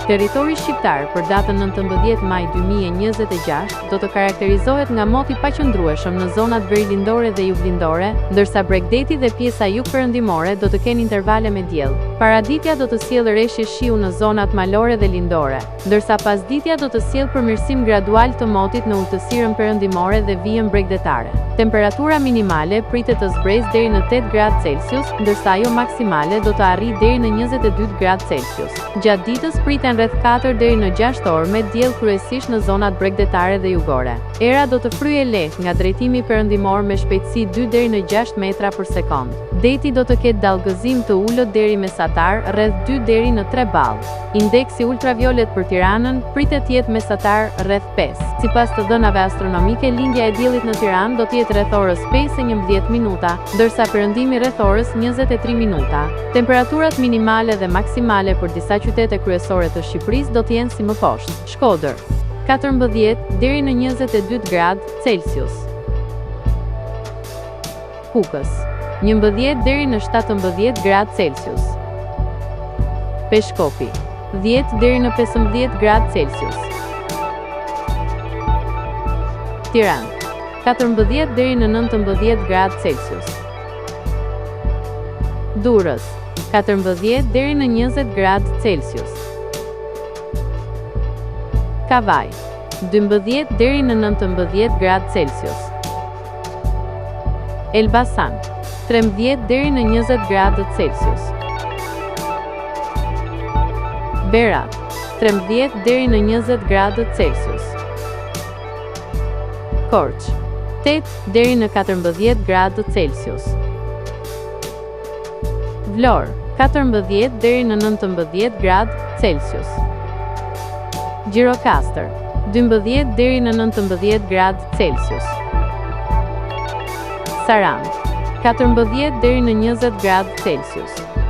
Territori shqiptar për datën 19 maj 2026 do të karakterizohet nga moti paqëndrueshëm në zonat veriljindore dhe juglindore, ndërsa Bregdeti dhe pjesa jugperëndimore do të kenë intervale me diell. Paraditja do të sjellë reshje shiu në zonat malore dhe lindore, ndërsa pasditja do të sjellë përmirësim gradual të motit në urtësirën perëndimore dhe vijën bregdetare. Temperatura minimale pritet të zbresë deri në 8 gradë Celsius, ndërsa ajo maksimale do të arrijë deri në 22 gradë Celsius. Gjatë ditës priten rreth 4 deri në 6 orë me diell kryesisht në zonat bregdetare dhe jugore. Era do të fryejë lehtë nga drejtimi perëndimor me shpejtësi 2 deri në 6 metra për sekond. Deti do të ketë dallgëzim të ulët deri mesatar rreth 2 deri në 3 ballë. Indeksi ultraviolet për Tiranën pritet të jetë mesatar rreth 5. Sipas të dhënave astronomike, lindja e diellit në Tiranë do të jetë rreth orës 5:11 minuta, ndërsa perëndimi rreth orës 23 minuta. Temperaturat minimale dhe maksimale për disa qytete kryesore të Shqipërisë do të jenë si më poshtë. Shkodër 14 deri në 22 gradë Celsius. Kukës 11 deri në 17 gradë Celsius. Peshkopi 10 deri në 15 gradë Celsius. Tiranë 14 deri në 19 gradë Celsius. Durrës 14 deri në 20 gradë Celsius. Kavaj 12 deri në 19 gradë Celsius. Elbasan 13 deri në 20 gradë Celsius. Berat 13 deri në 20 gradë Celsius. Korç 8 deri në 14 gradë Celsius. Vlorë 14 deri në 19 gradë Celsius. Gjirokastër 12 deri në 19 gradë Celsius. Sarandë 14 deri në 20 gradë Celsius.